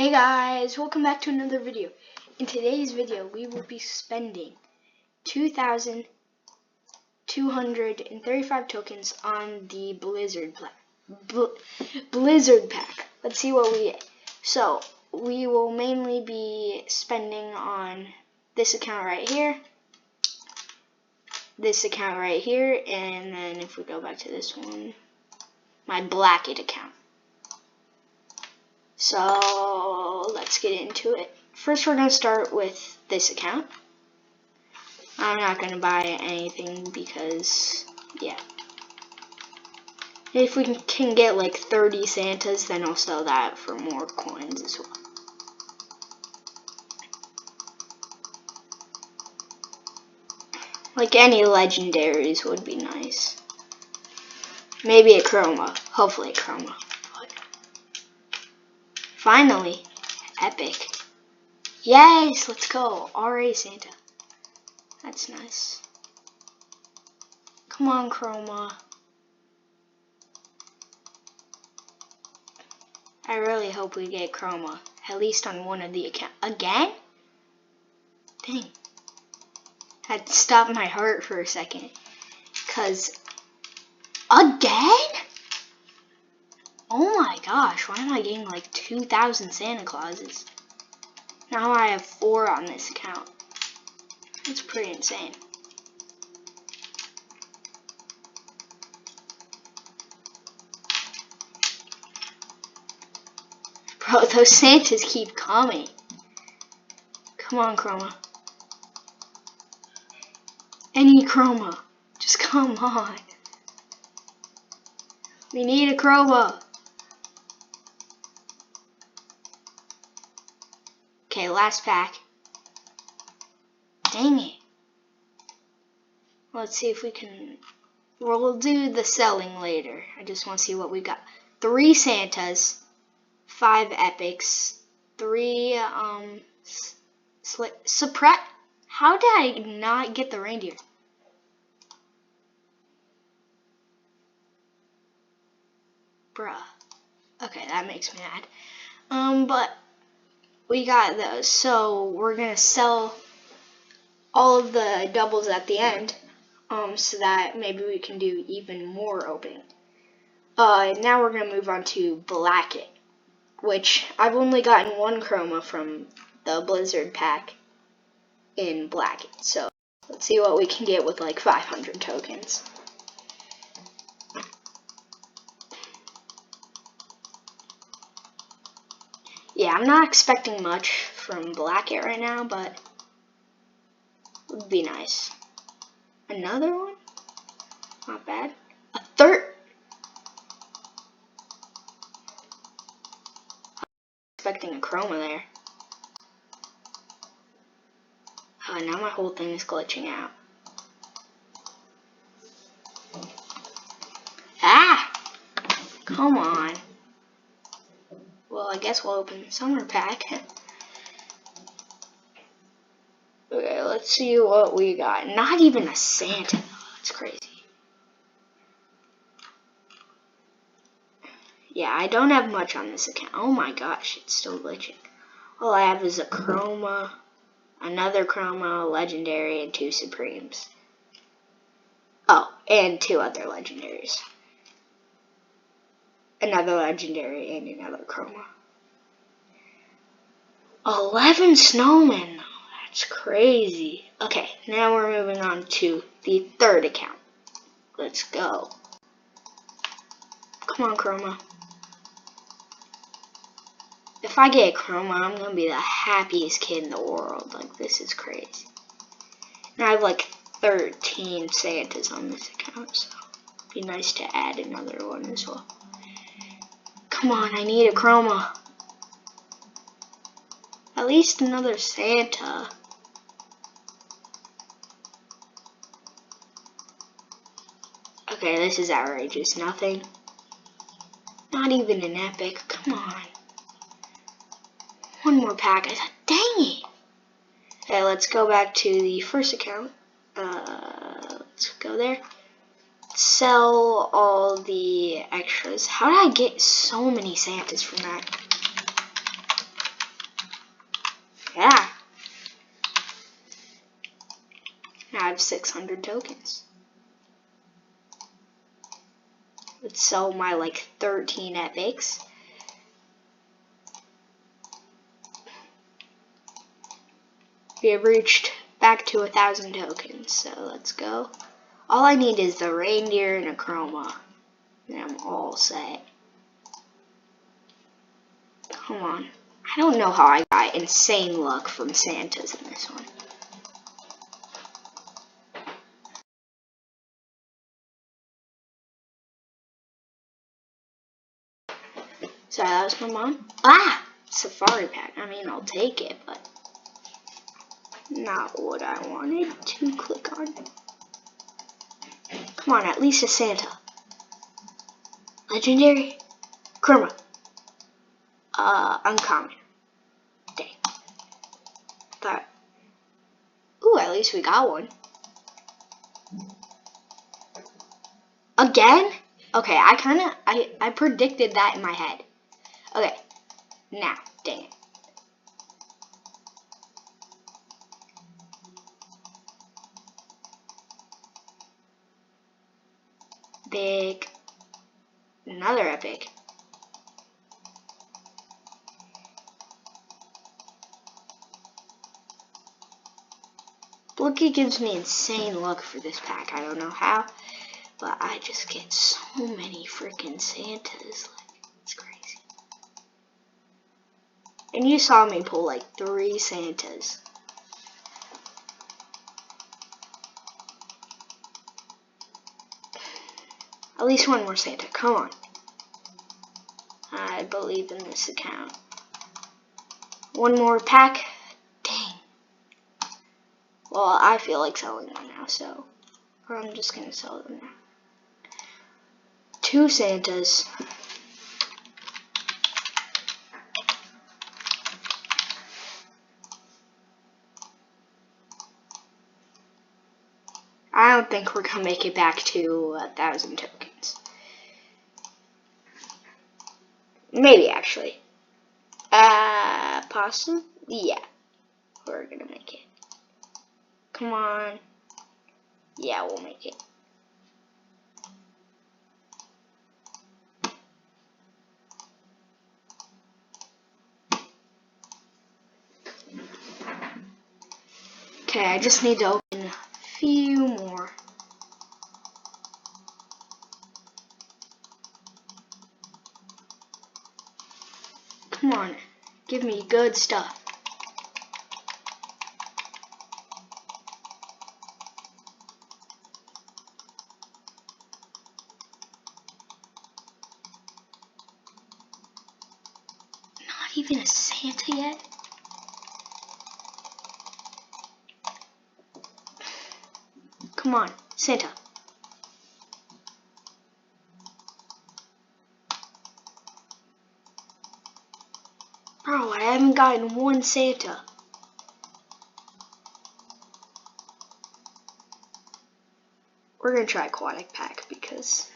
Hey guys, welcome back to another video. In today's video, we will be spending 2,235 tokens on the Blizzard pack. Let's see what we get. So, we will mainly be spending on this account right here, this account right here, and then if we go back to this one, my Blacket account. So let's get into it. First, we're going to start with this account. I'm not going to buy anything because, yeah. If we can get like 30 Santas, then I'll sell that for more coins as well. Like any legendaries would be nice. Maybe a chroma. Hopefully a chroma. Finally, epic. Yes, let's go. RA Santa. That's nice. Come on, chroma. I really hope we get chroma. At least on one of the accounts. Again? Dang. Had to stop my heart for a second. Cause, again? Oh my gosh, why am I getting like 2,000 Santa Clauses? Now I have 4 on this account. That's pretty insane. Bro, those Santas keep coming. Come on, chroma. Any chroma. Just come on. We need a chroma. Okay, last pack. Dang it. Let's see if we can... We'll do the selling later. I just want to see what we got. 3 Santas, 5 epics, 3 suppress. How did I not get the reindeer? Bruh. Okay, that makes me mad. But we got those, so we're gonna sell all of the doubles at the end, so that maybe we can do even more opening. Now we're gonna move on to Blacket, which I've only gotten 1 chroma from the Blizzard pack in Blacket. So let's see what we can get with like 500 tokens. Yeah, I'm not expecting much from Blacket right now, but it would be nice. Another one? Not bad. A third? Expecting a chroma there. Oh, now my whole thing is glitching out. Ah! Come on. Well, I guess we'll open the summer pack. Okay, let's see what we got. Not even a Santa. That's crazy. Yeah, I don't have much on this account. Oh my gosh, it's still glitching. All I have is a chroma, another chroma, legendary, and 2 supremes. Oh, and 2 other legendaries. Another legendary and another chroma. 11 snowmen. That's crazy. Okay, now we're moving on to the 3rd account. Let's go. Come on, chroma. If I get a chroma, I'm gonna be the happiest kid in the world. Like, this is crazy. And I have like 13 Santas on this account, so it'd be nice to add another one as well. Come on, I need a chroma. At least another Santa. Okay, this is outrageous. Nothing. Not even an epic. Come on. One more pack. I thought, dang it. Okay, let's go back to the first account. Let's go there. Sell all the extras. How did I get so many Santas from that? Yeah. Now I have 600 tokens. Let's sell my like 13 epics. We have reached back to 1,000 tokens, so let's go. All I need is the reindeer and a chroma. And I'm all set. Come on. I don't know how I got insane luck from Santas in this one. Sorry, that was my mom. Ah! Safari pack. I mean, I'll take it, but not what I wanted to click on. Come on, at least a Santa. Legendary. Chroma. Uncommon. Dang. Thought. Ooh, at least we got one. Again? Okay, I predicted that in my head. Okay. Now, dang it. Big. Another epic. Blooket gives me insane luck for this pack. I don't know how, but I just get so many freaking Santas. Like, it's crazy. And you saw me pull like 3 Santas. At least one more Santa. Come on. I believe in this account. One more pack. Dang. Well, I feel like selling one now, so. Or I'm just gonna sell them now. 2 Santas. I don't think we're gonna make it back to 1,000 tokens. Maybe actually. Possibly? Yeah. We're gonna make it. Come on. Yeah, we'll make it. Okay, I just need to open a few more. Come on, give me good stuff. Not even a Santa yet? Come on, Santa. Bro, I haven't gotten one Santa. We're gonna try aquatic pack because,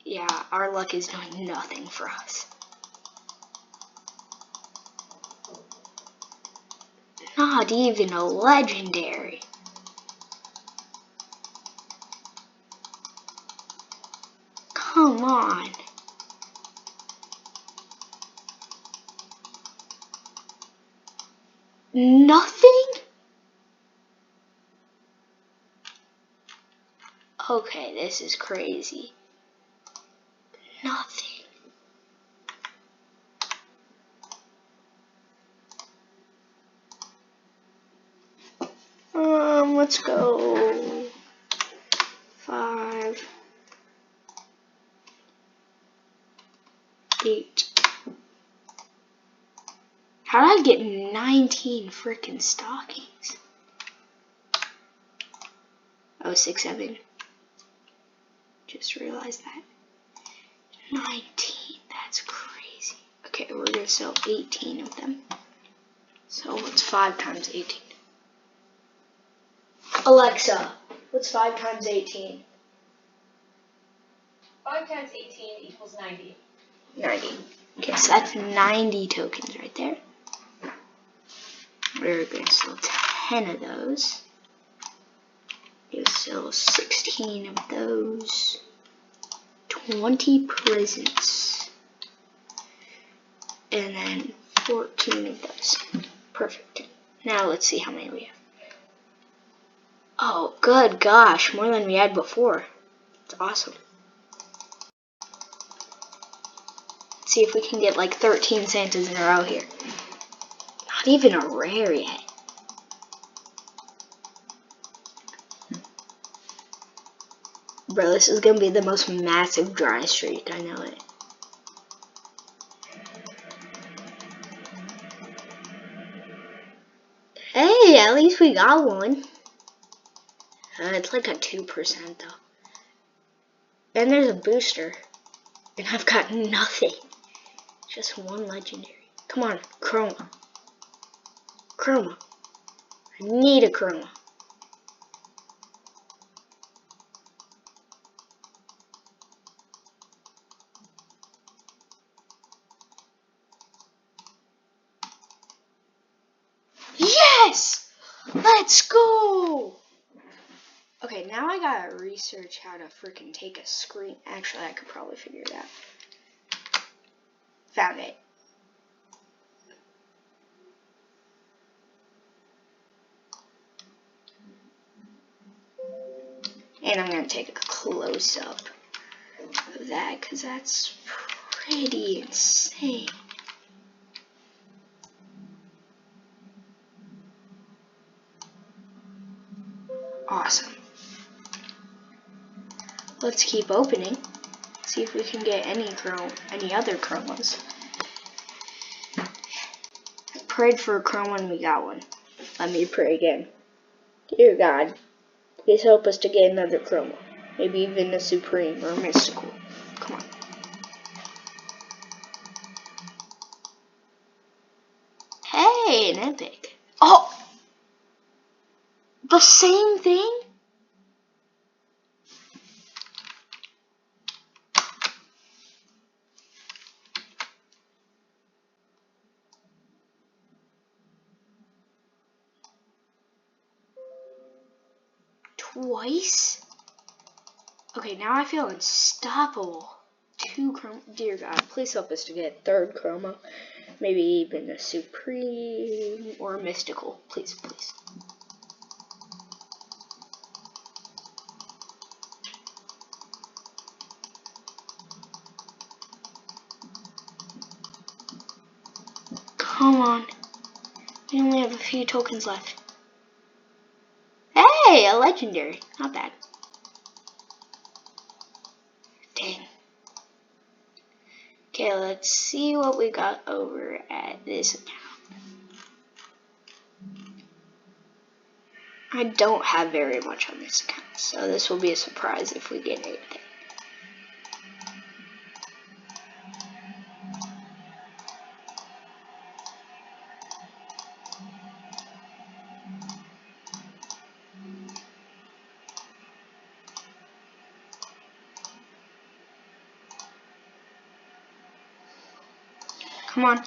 yeah, our luck is doing nothing for us. Not even a legendary. Come on. Nothing? Okay, this is crazy. Nothing. Let's go. 5, 8. How did I get 19 freaking stockings? Oh, 6, 7. Just realized that. 19. That's crazy. Okay, we're gonna sell 18 of them. So what's 5 times 18? Alexa, what's 5 times 18? 5 times 18 equals 90. 90. Okay, so that's 90 tokens right there. We're going to sell 10 of those. We'll sell 16 of those. 20 presents. And then 14 of those. Perfect. Now let's see how many we have. Oh, good gosh, more than we had before. It's awesome. Let's see if we can get like 13 Santas in a row here. Not even a rare yet. Bro, this is gonna be the most massive dry streak, I know it. Hey, at least we got one. It's like a 2% though. And there's a booster. And I've got nothing. Just one legendary. Come on, chroma. Chroma. I need a chroma. Yes! Let's go! Okay, now I gotta research how to freaking take a screen. Actually, I could probably figure it out. Found it. And I'm gonna take a close up of that because that's pretty insane. Awesome. Let's keep opening. See if we can get any other chromas. I prayed for a chroma and we got one. Let me pray again. Dear God, please help us to get another chroma. Maybe even a supreme or a mystical. Come on. Hey, an epic. Oh! The same thing? Twice? Okay, now I feel unstoppable. 2 chroma. Dear God, please help us to get a third chroma. Maybe even a supreme or a mystical. Please, please. Come on. We only have a few tokens left. Hey, a legendary. Not bad. Dang. Okay, let's see what we got over at this account. I don't have very much on this account, so this will be a surprise if we get anything. Come on.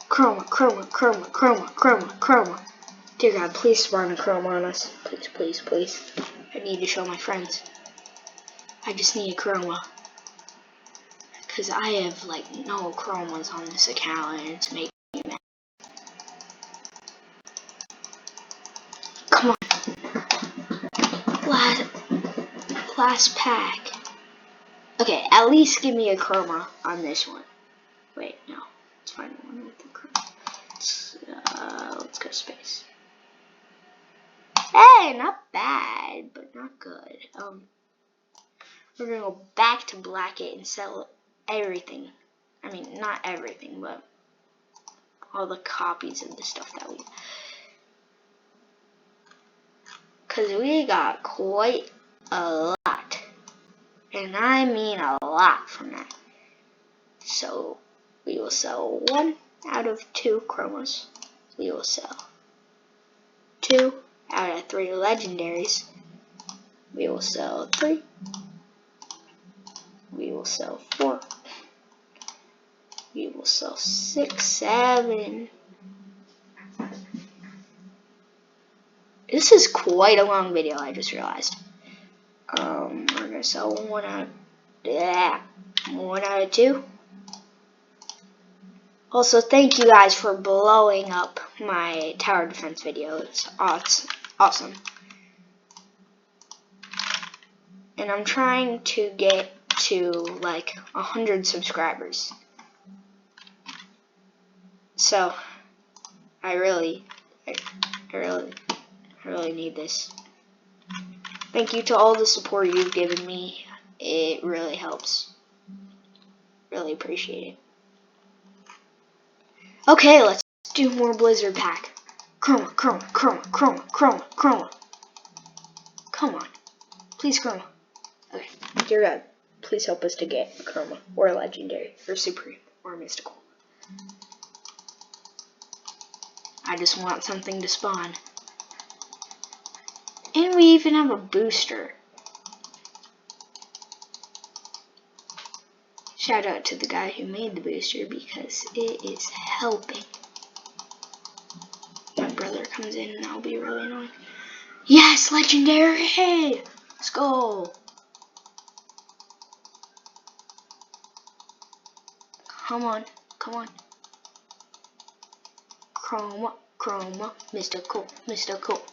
Chroma, chroma, chroma, chroma, chroma, chroma. Dear God, please spawn a chroma on us. Please, please, please. I need to show my friends. I just need a chroma. Because I have, like, no chromas on this account, and it's making me mad. Come on. Last pack. Okay, at least give me a chroma on this one. Wait, no. Let's find one with the chroma. Let's go space. Hey, not bad, but not good. We're gonna go back to Blooket and sell everything. I mean, not everything, but all the copies of the stuff that we... Because we got quite a lot. And I mean a lot from that. So, we will sell 1 out of 2 chromas. We will sell 2 out of 3 legendaries. We will sell 3. We will sell 4. We will sell 6, 7, This is quite a long video, I just realized. We're gonna sell 1 out of 2. Also, thank you guys for blowing up my tower defense video. It's awesome. And I'm trying to get to like 100 subscribers. So I really need this. Thank you to all the support you've given me. It really helps. Really appreciate it. Okay, let's do more Blizzard pack. Chroma. Come on. Please, Chroma. Okay, dear God, please help us to get Chroma, or Legendary, or Supreme, or Mystical. I just want something to spawn. And we even have a booster. Shout out to the guy who made the booster because it is helping. My brother comes in and that'll be really annoying. Yes, Legendary! Let's go! Come on. Chroma, mystical,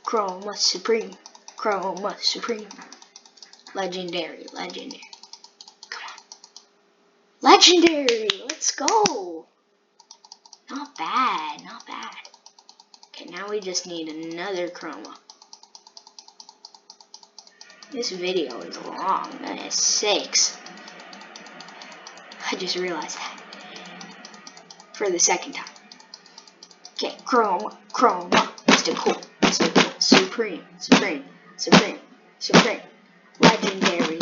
Chroma Supreme. Legendary. Come on. Legendary! Let's go! Not bad. Okay, now we just need another Chroma. This video is long, goodness sakes. I just realized that. For the second time. Okay, Chroma, mystical, Supreme. Legendary,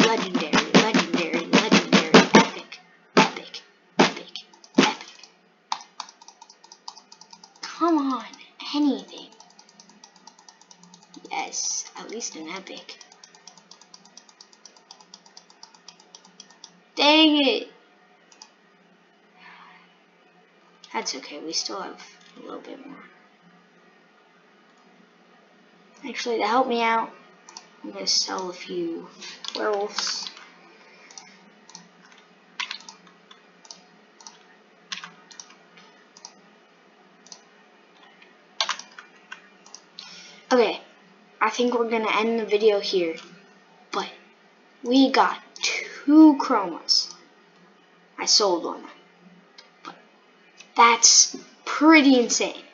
epic. Come on, anything. Yes, at least an epic. Dang it. That's okay, we still have a little bit more. Actually, to help me out, I'm going to sell a few werewolves. Okay, I think we're going to end the video here, but we got 2 chromas. I sold one, but that's pretty insane.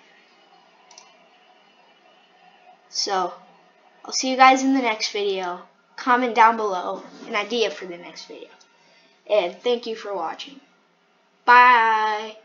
So, I'll see you guys in the next video. Comment down below an idea for the next video. And thank you for watching. Bye!